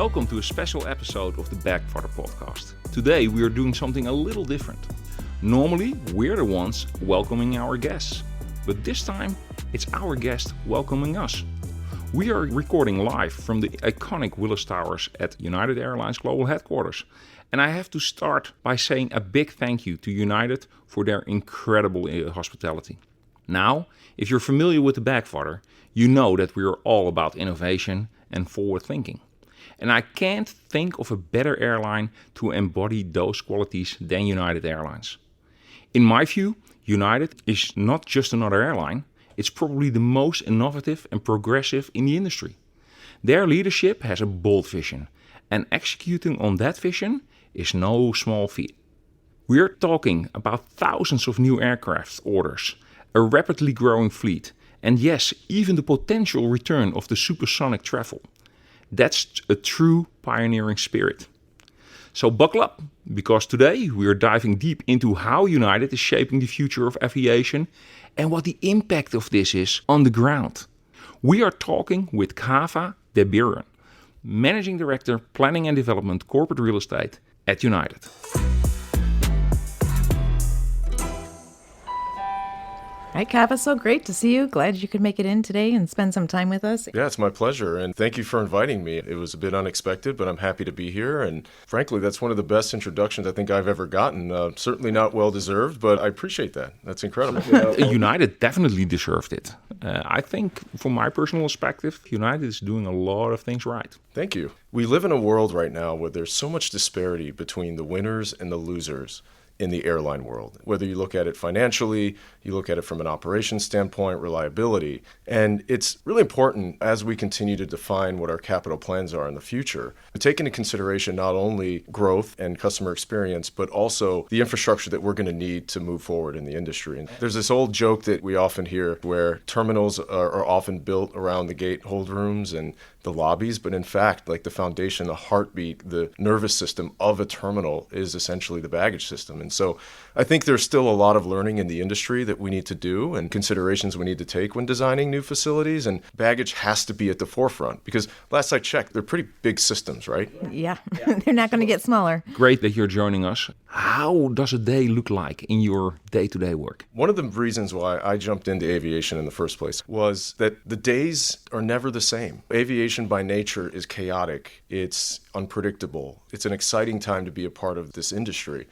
Welcome to a special episode of the Bagfather podcast. Today we are doing something a little different. Normally we're the ones welcoming our guests, but this time it's our guest welcoming us. We are recording live from the iconic Willis Towers at United Airlines Global Headquarters. And I have to start by saying a big thank you to United for their incredible hospitality. Now, if you're familiar with the Bagfather, you know that we are all about innovation and forward thinking. And I can't think of a better airline to embody those qualities than United Airlines. In my view, United is not just another airline, it's probably the most innovative and progressive in the industry. Their leadership has a bold vision, and executing on that vision is no small feat. We are talking about thousands of new aircraft orders, a rapidly growing fleet, and yes, even the potential return of the supersonic travel. That's a true pioneering spirit. So buckle up, because today we are diving deep into how United is shaping the future of aviation and what the impact of this is on the ground. We are talking with Kaveh Dabiran, Managing Director, Planning and Development, Corporate Real Estate at United. All right, Kaveh, so great to see you. Glad you could make it in today and spend some time with us. Yeah, it's my pleasure, and thank you for inviting me. It was a bit unexpected, but I'm happy to be here, and frankly, that's one of the best introductions I think I've ever gotten. Certainly not well-deserved, but I appreciate that. That's incredible. United definitely deserved it. I think, from my personal perspective, United is doing a lot of things right. Thank you. We live in a world right now where there's so much disparity between the winners and the losers in the airline world. Whether you look at it financially, you look at it from an operations standpoint, reliability. And it's really important as we continue to define what our capital plans are in the future, to take into consideration not only growth and customer experience, but also the infrastructure that we're going to need to move forward in the industry. And there's this old joke that we often hear where terminals are often built around the gate hold rooms and the lobbies, but in fact, like the foundation, the heartbeat, the nervous system of a terminal is essentially the baggage system. And so I think there's still a lot of learning in the industry that we need to do and considerations we need to take when designing new facilities, and baggage has to be at the forefront because last I checked, they're pretty big systems, right? Yeah. They're not going to get smaller. Great that you're joining us. How does a day look like in your day-to-day work? One of the reasons why I jumped into aviation in the first place was that the days are never the same. Aviation by nature is chaotic. It's unpredictable. It's an exciting time to be a part of this industry.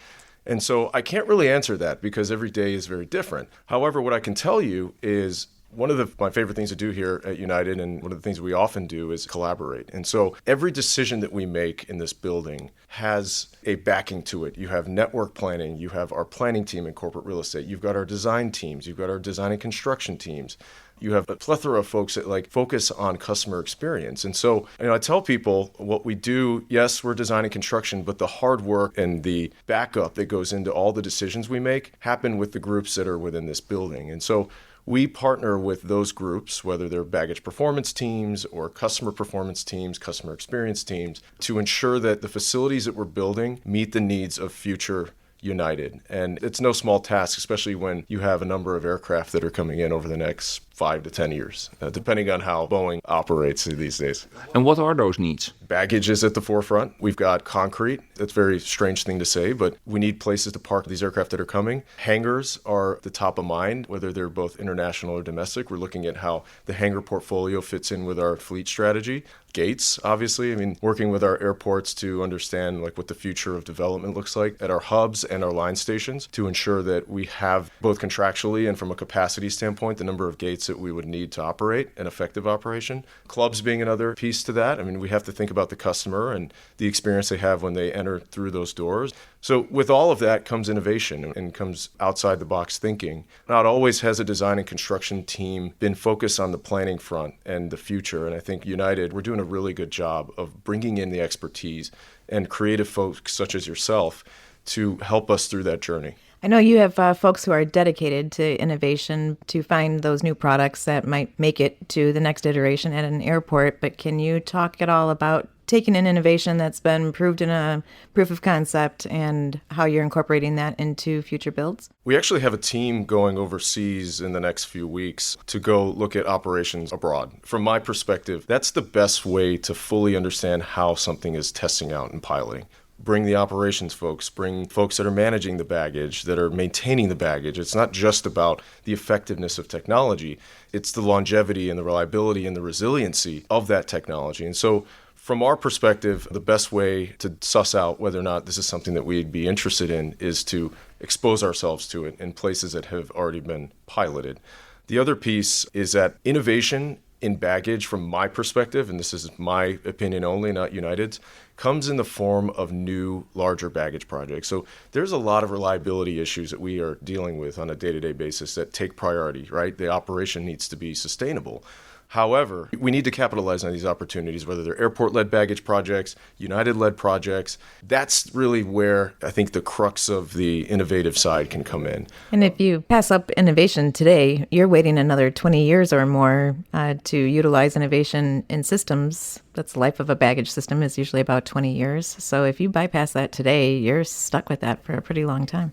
And so I can't really answer that because every day is very different. However, what I can tell you is one of my favorite things to do here at United, and one of the things we often do, is collaborate. And so every decision that we make in this building has a backing to it. You have network planning, you have our planning team in corporate real estate, you've got our design teams, you've got our design and construction teams. You have a plethora of folks that focus on customer experience. And so, I tell people what we do, yes, we're designing construction, but the hard work and the backup that goes into all the decisions we make happen with the groups that are within this building. And so we partner with those groups, whether they're baggage performance teams or customer performance teams, customer experience teams, to ensure that the facilities that we're building meet the needs of future United. And it's no small task, especially when you have a number of aircraft that are coming in over the next 5 to 10 years, depending on how Boeing operates these days. And what are those needs? Baggage is at the forefront. We've got concrete. That's a very strange thing to say, but we need places to park these aircraft that are coming. Hangars are the top of mind, whether they're both international or domestic. We're looking at how the hangar portfolio fits in with our fleet strategy. Gates, obviously. Working with our airports to understand what the future of development looks like at our hubs and our line stations to ensure that we have both contractually and from a capacity standpoint the number of gates that we would need to operate an effective operation. Clubs being another piece to that. We have to think about the customer and the experience they have when they enter through those doors. So with all of that comes innovation and comes outside the box thinking. Not always has a design and construction team been focused on the planning front and the future. And I think United, we're doing a really good job of bringing in the expertise and creative folks such as yourself to help us through that journey. I know you have folks who are dedicated to innovation to find those new products that might make it to the next iteration at an airport, but can you talk at all about taken an innovation that's been proved in a proof of concept and how you're incorporating that into future builds? We actually have a team going overseas in the next few weeks to go look at operations abroad. From my perspective, that's the best way to fully understand how something is testing out and piloting. Bring the operations folks, bring folks that are managing the baggage, that are maintaining the baggage. It's not just about the effectiveness of technology. It's the longevity and the reliability and the resiliency of that technology. And so from our perspective, the best way to suss out whether or not this is something that we'd be interested in is to expose ourselves to it in places that have already been piloted. The other piece is that innovation in baggage, from my perspective, and this is my opinion only, not United's, comes in the form of new, larger baggage projects. So there's a lot of reliability issues that we are dealing with on a day-to-day basis that take priority, right? The operation needs to be sustainable. However, we need to capitalize on these opportunities, whether they're airport-led baggage projects, United-led projects. That's really where I think the crux of the innovative side can come in. And if you pass up innovation today, you're waiting another 20 years or more to utilize innovation in systems. That's the life of a baggage system is usually about 20 years. So if you bypass that today, you're stuck with that for a pretty long time.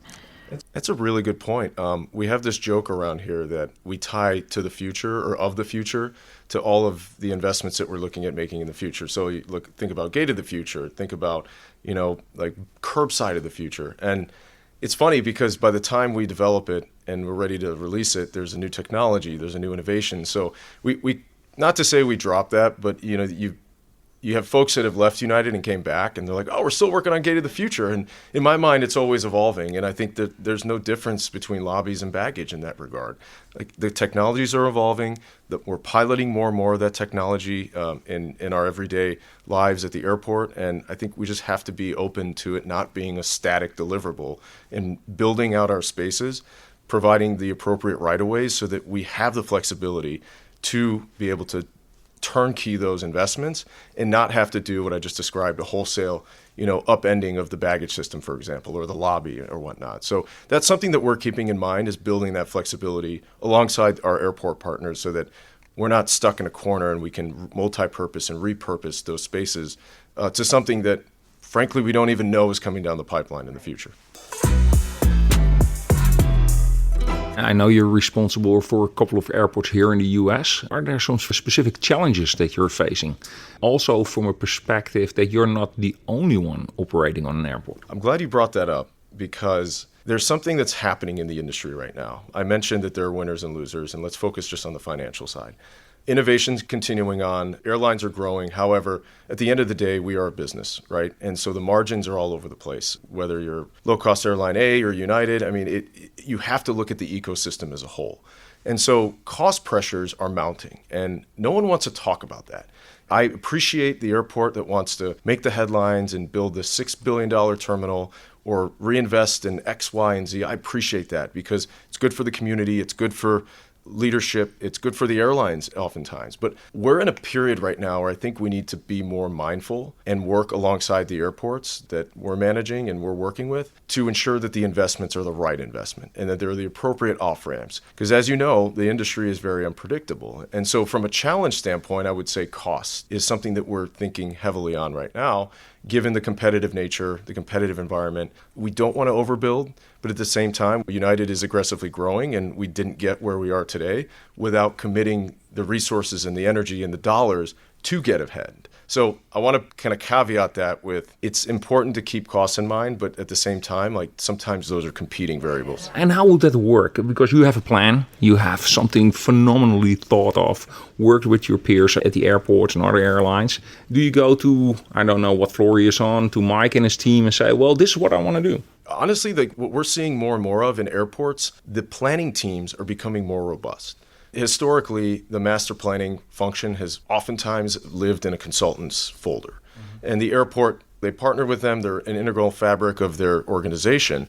That's a really good point. We have this joke around here that we tie to the future or of the future to all of the investments that we're looking at making in the future. So you think about gate of the future, think about, like curbside of the future. And it's funny because by the time we develop it and we're ready to release it, there's a new technology, there's a new innovation. So we not to say we dropped that, but you have folks that have left United and came back, and they're like, oh, we're still working on Gate of the Future. And in my mind, it's always evolving. And I think that there's no difference between lobbies and baggage in that regard. Like the technologies are evolving, that we're piloting more and more of that technology in our everyday lives at the airport. And I think we just have to be open to it not being a static deliverable and building out our spaces, providing the appropriate right-of-ways so that we have the flexibility to be able to turnkey those investments and not have to do what I just described, a wholesale, upending of the baggage system, for example, or the lobby or whatnot. So that's something that we're keeping in mind, is building that flexibility alongside our airport partners so that we're not stuck in a corner and we can multi-purpose and repurpose those spaces to something that, frankly, we don't even know is coming down the pipeline in the future. I know you're responsible for a couple of airports here in the US. Are there some specific challenges that you're facing? Also from a perspective that you're not the only one operating on an airport. I'm glad you brought that up because there's something that's happening in the industry right now. I mentioned that there are winners and losers, and let's focus just on the financial side. Innovation's continuing on. Airlines are growing. However, at the end of the day, we are a business, right? And so the margins are all over the place. Whether you're low-cost airline A or United, you have to look at the ecosystem as a whole. And so cost pressures are mounting, and no one wants to talk about that. I appreciate the airport that wants to make the headlines and build the $6 billion terminal or reinvest in X, Y, and Z. I appreciate that because it's good for the community. It's good for leadership. It's good for the airlines oftentimes. But we're in a period right now where I think we need to be more mindful and work alongside the airports that we're managing and we're working with to ensure that the investments are the right investment and that they're the appropriate off-ramps. Because as you know, the industry is very unpredictable. And so from a challenge standpoint, I would say cost is something that we're thinking heavily on right now. Given the competitive nature, the competitive environment, we don't want to overbuild, but at the same time, United is aggressively growing and we didn't get where we are today without committing the resources and the energy and the dollars to get ahead. So I want to kind of caveat that with it's important to keep costs in mind, but at the same time, sometimes those are competing variables. And how would that work? Because you have a plan, you have something phenomenally thought of, worked with your peers at the airports and other airlines. Do you go to, I don't know what floor he is on, to Mike and his team and say, well, this is what I want to do? Honestly, what we're seeing more and more of in airports, the planning teams are becoming more robust. Historically, the master planning function has oftentimes lived in a consultant's folder. Mm-hmm. And the airport, they partner with them. They're an integral fabric of their organization.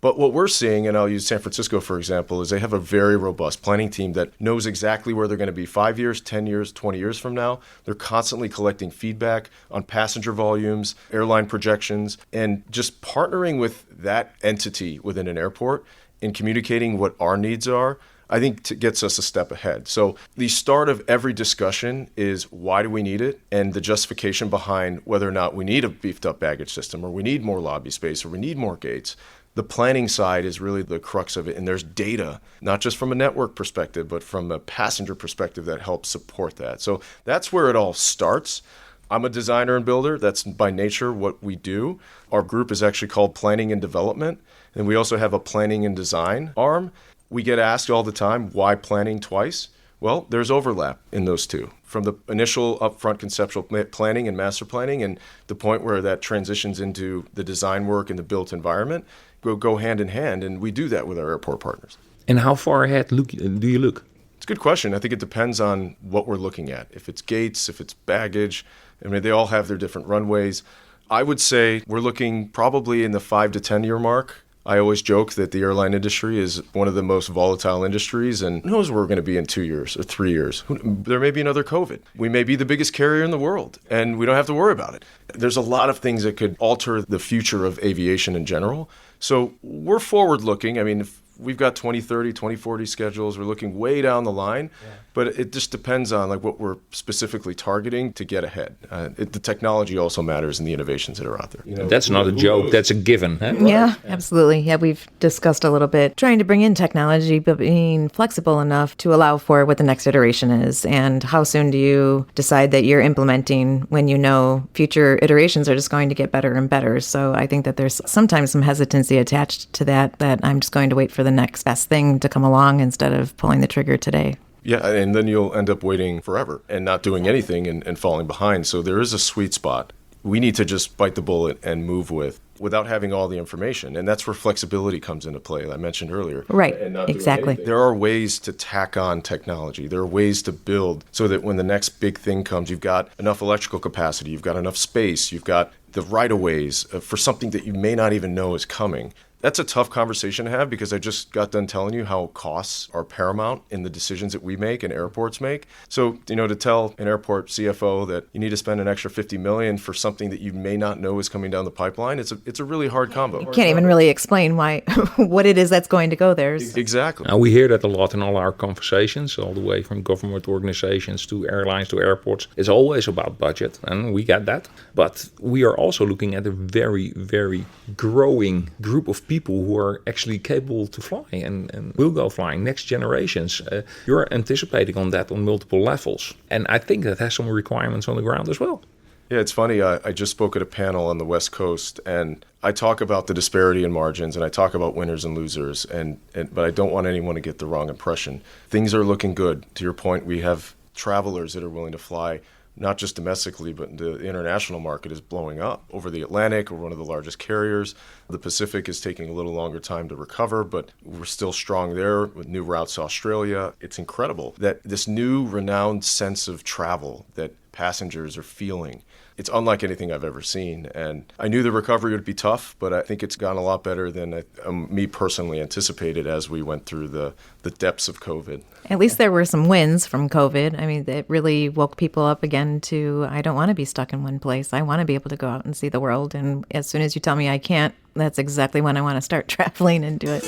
But what we're seeing, and I'll use San Francisco, for example, is they have a very robust planning team that knows exactly where they're going to be 5 years, 10 years, 20 years from now. They're constantly collecting feedback on passenger volumes, airline projections, and just partnering with that entity within an airport and communicating what our needs are. I think gets us a step ahead. So the start of every discussion is why do we need it, and the justification behind whether or not we need a beefed up baggage system, or we need more lobby space, or we need more gates. The planning side is really the crux of it, and there's data, not just from a network perspective, but from a passenger perspective that helps support that. So that's where it all starts. I'm a designer and builder. That's by nature what we do. Our group is actually called Planning and Development, and we also have a planning and design arm. We get asked all the time, why planning twice? Well, there's overlap in those two. From the initial upfront conceptual planning and master planning, and the point where that transitions into the design work and the built environment, go hand in hand, and we do that with our airport partners. And how far ahead do you look? It's a good question. I think it depends on what we're looking at. If it's gates, if it's baggage, I mean, they all have their different runways. I would say we're looking probably in the 5 to 10 year mark. I always joke that the airline industry is one of the most volatile industries, and who knows where we're going to be in 2 years or 3 years. There may be another COVID. We may be the biggest carrier in the world, and we don't have to worry about it. There's a lot of things that could alter the future of aviation in general. So we're forward looking. I mean, if we've got 2030, 2040 schedules. We're looking way down the line, but it just depends on like what we're specifically targeting to get ahead. The technology also matters and the innovations that are out there. That's not a joke. That's a given. Huh? Yeah, absolutely. Yeah, we've discussed a little bit trying to bring in technology, but being flexible enough to allow for what the next iteration is. And how soon do you decide that you're implementing when you know future iterations are just going to get better and better? So I think that there's sometimes some hesitancy attached to that I'm just going to wait for the next best thing to come along instead of pulling the trigger today. Yeah, and then you'll end up waiting forever and not doing anything and falling behind. So there is a sweet spot. We need to just bite the bullet and move without having all the information. And that's where flexibility comes into play, like I mentioned earlier. Right, exactly. There are ways to tack on technology. There are ways to build so that when the next big thing comes, you've got enough electrical capacity, you've got enough space, you've got the right-of-ways for something that you may not even know is coming. That's a tough conversation to have because I just got done telling you how costs are paramount in the decisions that we make and airports make. So, to tell an airport CFO that you need to spend an extra $50 million for something that you may not know is coming down the pipeline, it's a really hard combo. You can't even really explain why what it is that's going to go there. Exactly. Now, we hear that a lot in all our conversations, all the way from government organizations to airlines to airports. It's always about budget, and we get that. But we are also looking at a very, very growing group of people who are actually capable to fly and will go flying, next generations. You're anticipating on that on multiple levels. And I think that has some requirements on the ground as well. Yeah, it's funny. I just spoke at a panel on the West Coast, and I talk about the disparity in margins, and I talk about winners and losers, but I don't want anyone to get the wrong impression. Things are looking good. To your point, we have travelers that are willing to fly, not just domestically, but the international market is blowing up. Over the Atlantic, we're one of the largest carriers. The Pacific is taking a little longer time to recover, but we're still strong there with new routes to Australia. It's incredible that this new renowned sense of travel that passengers are feeling. It's unlike anything I've ever seen. And I knew the recovery would be tough, but I think it's gone a lot better than me personally anticipated as we went through the depths of COVID. At least there were some wins from COVID. I mean, it really woke people up again to, I don't want to be stuck in one place. I want to be able to go out and see the world. And as soon as you tell me I can't, that's exactly when I want to start traveling and do it.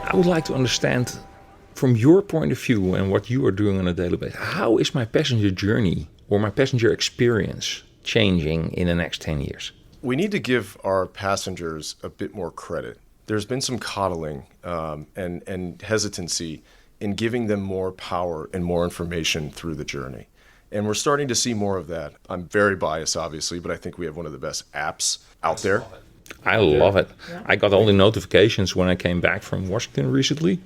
I would like to understand from your point of view and what you are doing on a daily basis, how is my passenger journey or my passenger experience changing in the next 10 years? We need to give our passengers a bit more credit. There's been some coddling and hesitancy in giving them more power and more information through the journey. And we're starting to see more of that. I'm very biased, obviously, but I think we have one of the best apps out there. I love it. Yeah. I got all the notifications when I came back from Washington recently.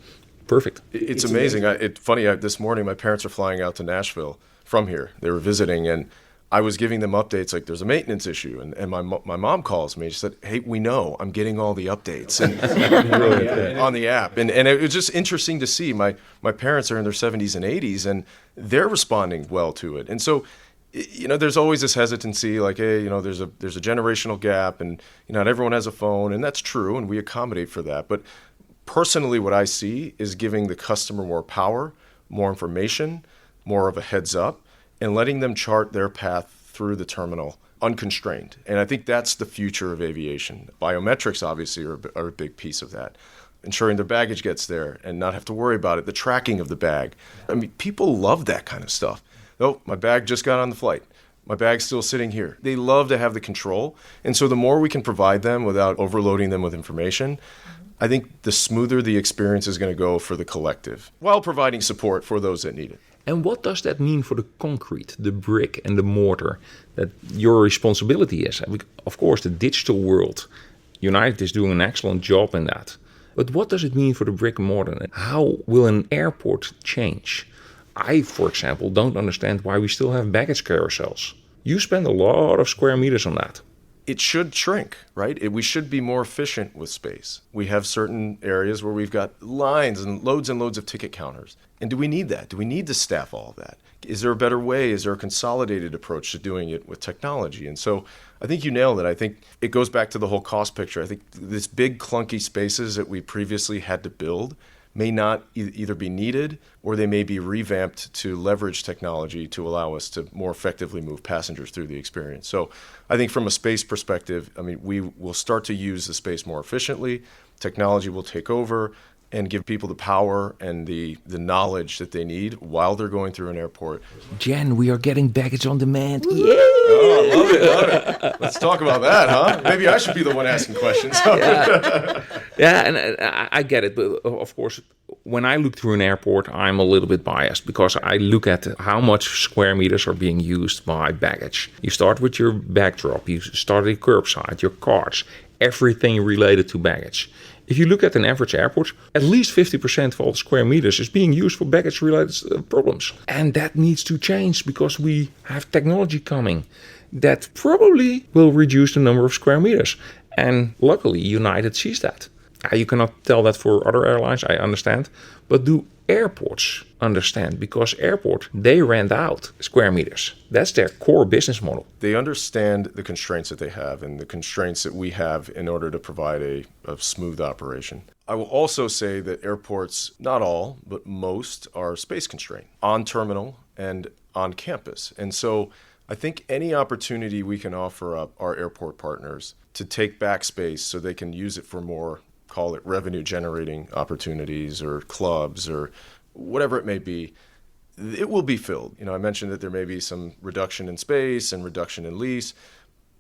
Perfect. It's amazing. It's funny, this morning my parents are flying out to Nashville from here. They were visiting, and I was giving them updates like there's a maintenance issue. And my mom calls me. She said, hey, we know. I'm getting all the updates on the app. And it was just interesting to see. My parents are in their 70s and 80s, and they're responding well to it. And so there's always this hesitancy, like, hey, there's a generational gap, and not everyone has a phone, and that's true, and we accommodate for that. But personally, what I see is giving the customer more power, more information, more of a heads up, and letting them chart their path through the terminal unconstrained. And I think that's the future of aviation. Biometrics, obviously, are a big piece of that. Ensuring their baggage gets there and not have to worry about it, the tracking of the bag. I mean, people love that kind of stuff. Oh, my bag just got on the flight. My bag's still sitting here. They love to have the control. And so the more we can provide them without overloading them with information, I think the smoother the experience is going to go for the collective, while providing support for those that need it. And what does that mean for the concrete, the brick and the mortar that your responsibility is? Of course, the digital world, United is doing an excellent job in that. But what does it mean for the brick and mortar? How will an airport change? I, for example, don't understand why we still have baggage carousels. You spend a lot of square meters on that. It should shrink, right? We should be more efficient with space. We have certain areas where we've got lines and loads of ticket counters. And do we need that? Do we need to staff all of that? Is there a better way? Is there a consolidated approach to doing it with technology? And so I think you nailed it. I think it goes back to the whole cost picture. I think this big clunky spaces that we previously had to build may not either be needed or they may be revamped to leverage technology to allow us to more effectively move passengers through the experience. So I think from a space perspective, I mean, we will start to use the space more efficiently. Technology will take over and give people the power and the knowledge that they need while they're going through an airport. Jen, we are getting baggage on demand. Yay! Oh, love it. Let's talk about that, huh? Maybe I should be the one asking questions. Yeah, and I get it. But of course, when I look through an airport, I'm a little bit biased because I look at how much square meters are being used by baggage. You start with your backdrop, you start at curbside, your carts, everything related to baggage. If you look at an average airport, at least 50% of all the square meters is being used for baggage-related problems. And that needs to change because we have technology coming that probably will reduce the number of square meters. And luckily, United sees that. You cannot tell that for other airlines, I understand. But do airports understand? Because airport, they rent out square meters. That's their core business model. They understand the constraints that they have and the constraints that we have in order to provide a smooth operation. I will also say that airports, not all, but most, are space constrained on terminal and on campus. And so I think any opportunity we can offer up our airport partners to take back space so they can use it for more, call it revenue generating opportunities or clubs or whatever it may be, it will be filled. You know, I mentioned that there may be some reduction in space and reduction in lease,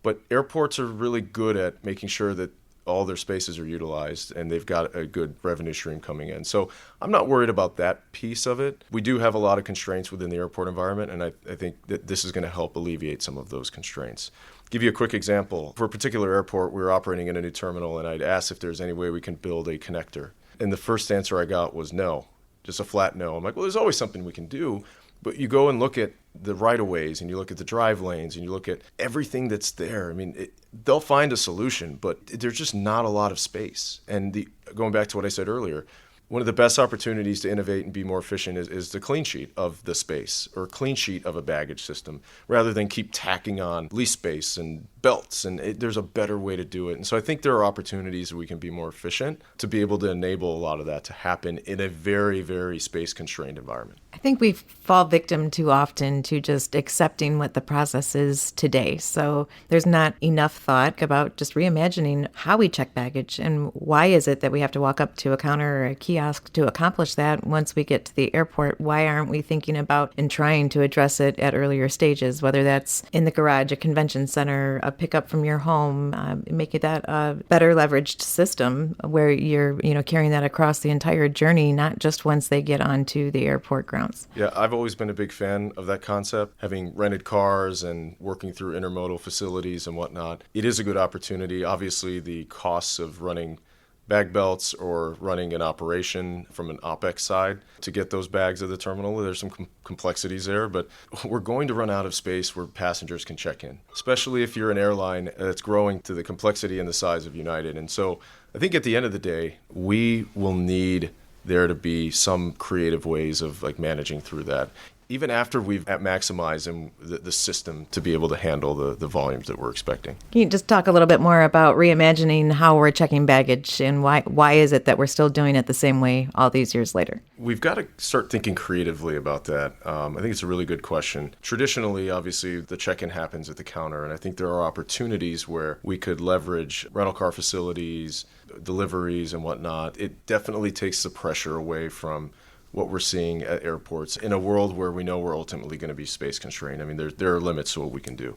but airports are really good at making sure that all their spaces are utilized and they've got a good revenue stream coming in. So I'm not worried about that piece of it. We do have a lot of constraints within the airport environment, and I think that this is going to help alleviate some of those constraints. Give you a quick example. For a particular airport, we were operating in a new terminal, and I'd asked if there's any way we can build a connector. And the first answer I got was no, just a flat no. I'm like, well, there's always something we can do. But you go and look at the right-of-ways, and you look at the drive lanes, and you look at everything that's there. I mean, they'll find a solution, but there's just not a lot of space. And going back to what I said earlier, one of the best opportunities to innovate and be more efficient is the clean sheet of the space or clean sheet of a baggage system rather than keep tacking on lease space and belts. And there's a better way to do it. And so I think there are opportunities where we can be more efficient to be able to enable a lot of that to happen in a very, very space-constrained environment. I think we fall victim too often to just accepting what the process is today. So there's not enough thought about just reimagining how we check baggage and why is it that we have to walk up to a counter or a kiosk to accomplish that once we get to the airport. Why aren't we thinking about and trying to address it at earlier stages, whether that's in the garage, a convention center, a pickup from your home, making that a better leveraged system where you're carrying that across the entire journey, not just once they get onto the airport grounds. Yeah, I've always been a big fan of that concept, having rented cars and working through intermodal facilities and whatnot. It is a good opportunity. Obviously, the costs of running bag belts or running an operation from an OPEX side to get those bags at the terminal, there's some complexities there, but we're going to run out of space where passengers can check in, especially if you're an airline that's growing to the complexity and the size of United. And so I think at the end of the day, we will need there to be some creative ways of managing through that. even after we've maximized the system to be able to handle the volumes that we're expecting. Can you just talk a little bit more about reimagining how we're checking baggage and why is it that we're still doing it the same way all these years later? We've got to start thinking creatively about that. I think it's a really good question. Traditionally, obviously, the check-in happens at the counter, and I think there are opportunities where we could leverage rental car facilities, deliveries, and whatnot. It definitely takes the pressure away from what we're seeing at airports in a world where we know we're ultimately going to be space constrained. I mean, there are limits to what we can do.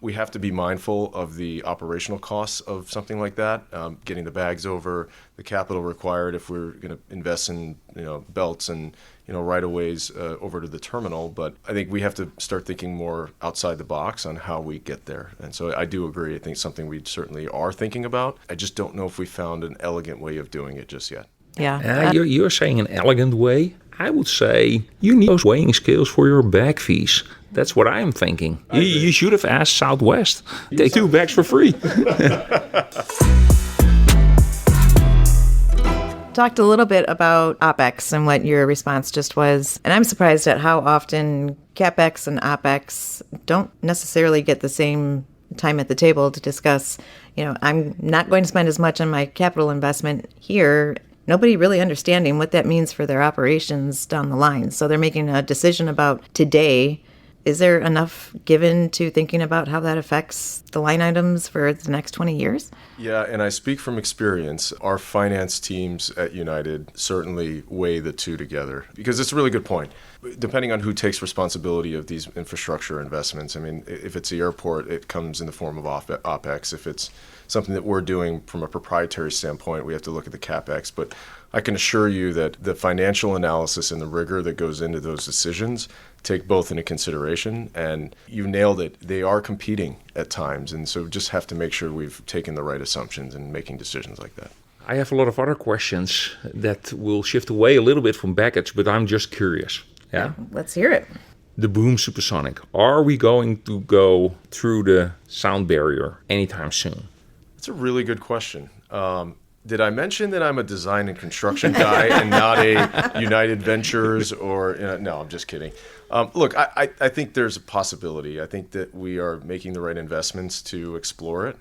We have to be mindful of the operational costs of something like that, getting the bags over, the capital required if we're going to invest in belts and right-of-ways over to the terminal. But I think we have to start thinking more outside the box on how we get there. And so I do agree. I think it's something we certainly are thinking about. I just don't know if we found an elegant way of doing it just yet. Yeah. You're saying an elegant way. I would say you need those weighing scales for your bag fees. That's what I'm thinking. You should have asked Southwest. Take 2 bags for free. Talked a little bit about OPEX and what your response just was. And I'm surprised at how often CapEx and OPEX don't necessarily get the same time at the table to discuss, I'm not going to spend as much on my capital investment here. Nobody really understanding what that means for their operations down the line. So they're making a decision about today. Is there enough given to thinking about how that affects the line items for the next 20 years? Yeah, and I speak from experience. Our finance teams at United certainly weigh the two together because it's a really good point. Depending on who takes responsibility of these infrastructure investments, I mean, if it's the airport, it comes in the form of OPEX. If it's something that we're doing from a proprietary standpoint, we have to look at the CapEx. But I can assure you that the financial analysis and the rigor that goes into those decisions take both into consideration. And you nailed it. They are competing at times. And so just have to make sure we've taken the right assumptions in making decisions like that. I have a lot of other questions that will shift away a little bit from baggage, but I'm just curious. Yeah? Let's hear it. The boom supersonic. Are we going to go through the sound barrier anytime soon? That's a really good question. Did I mention that I'm a design and construction guy and not a United Ventures or, no, I'm just kidding. Look, I think there's a possibility. I think that we are making the right investments to explore it.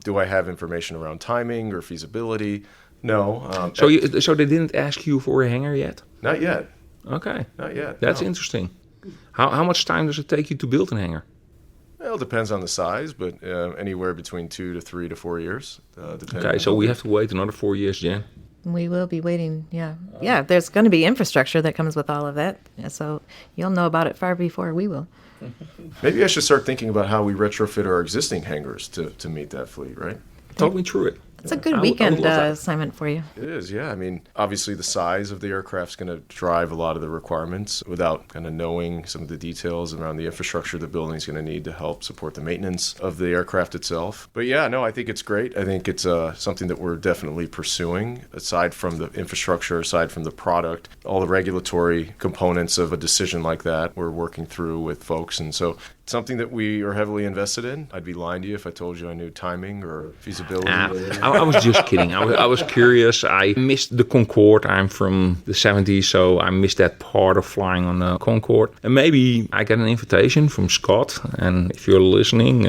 Do I have information around timing or feasibility? No. So they didn't ask you for a hangar yet? Not yet. Okay. Not yet. That's no. interesting. How much time does it take you to build a hangar? Well, it depends on the size, but anywhere between 2 to 3 to 4 years. Okay, so we have to wait another 4 years, Jen. We will be waiting, yeah. Yeah, there's going to be infrastructure that comes with all of that. So you'll know about it far before we will. Maybe I should start thinking about how we retrofit our existing hangars to meet that fleet, right? Talk me through it. It's a good weekend assignment for you. It is, yeah. I mean, obviously the size of the aircraft's going to drive a lot of the requirements without kind of knowing some of the details around the infrastructure the building's going to need to help support the maintenance of the aircraft itself. But yeah, no, I think it's great. I think it's something that we're definitely pursuing. Aside from the infrastructure, aside from the product, all the regulatory components of a decision like that, we're working through with folks. And so it's something that we are heavily invested in. I'd be lying to you if I told you I knew timing or feasibility. I was just kidding. I was curious. I missed the Concorde. I'm from the 70s, so I missed that part of flying on the Concorde. And maybe I get an invitation from Scott. And if you're listening,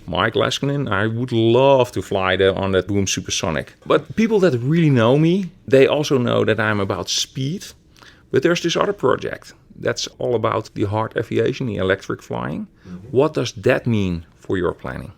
Mike Leskinen, I would love to fly on that boom supersonic. But people that really know me, they also know that I'm about speed. But there's this other project that's all about the hard aviation, the electric flying. Mm-hmm. What does that mean for your planning?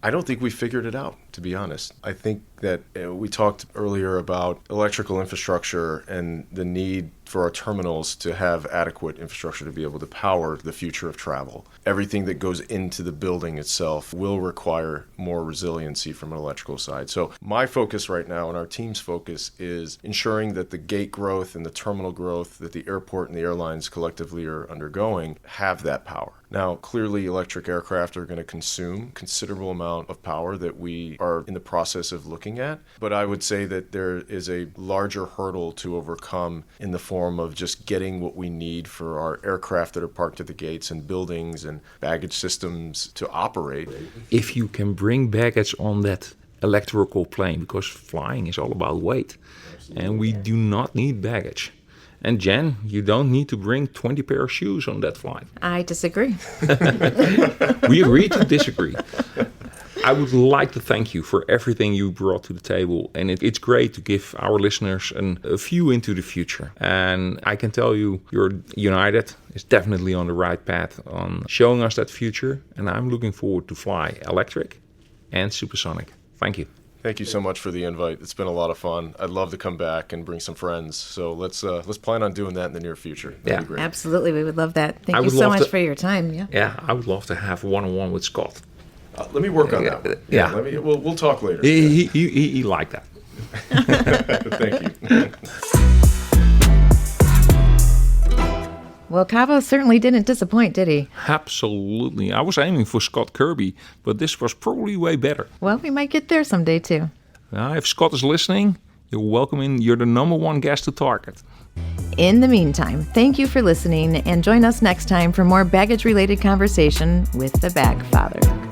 I don't think we figured it out, to be honest. I think that we talked earlier about electrical infrastructure and the need for our terminals to have adequate infrastructure to be able to power the future of travel. Everything that goes into the building itself will require more resiliency from an electrical side. So my focus right now and our team's focus is ensuring that the gate growth and the terminal growth that the airport and the airlines collectively are undergoing have that power. Now, clearly electric aircraft are going to consume considerable amount of power that we are in the process of looking at. But I would say that there is a larger hurdle to overcome in the form of just getting what we need for our aircraft that are parked at the gates and buildings and baggage systems to operate. If you can bring baggage on that electrical plane, because flying is all about weight, and we do not need baggage. And Jen, you don't need to bring 20 pair of shoes on that flight. I disagree. We agree to disagree. I would like to thank you for everything you brought to the table. And it's great to give our listeners a view into the future. And I can tell you, United is definitely on the right path on showing us that future. And I'm looking forward to fly electric and supersonic. Thank you. Thank you so much for the invite. It's been a lot of fun. I'd love to come back and bring some friends. So let's plan on doing that in the near future. That'd be great. Absolutely. We would love that. Thank you so much for your time. Yeah, I would love to have one-on-one with Scott. Let me work on that one. Yeah. We'll talk later. He liked that. Thank you. Well, Kaveh certainly didn't disappoint, did he? Absolutely. I was aiming for Scott Kirby, but this was probably way better. Well, we might get there someday, too. If Scott is listening, you're welcome in. You're the number one guest to target. In the meantime, thank you for listening, and join us next time for more baggage-related conversation with the Bagfather.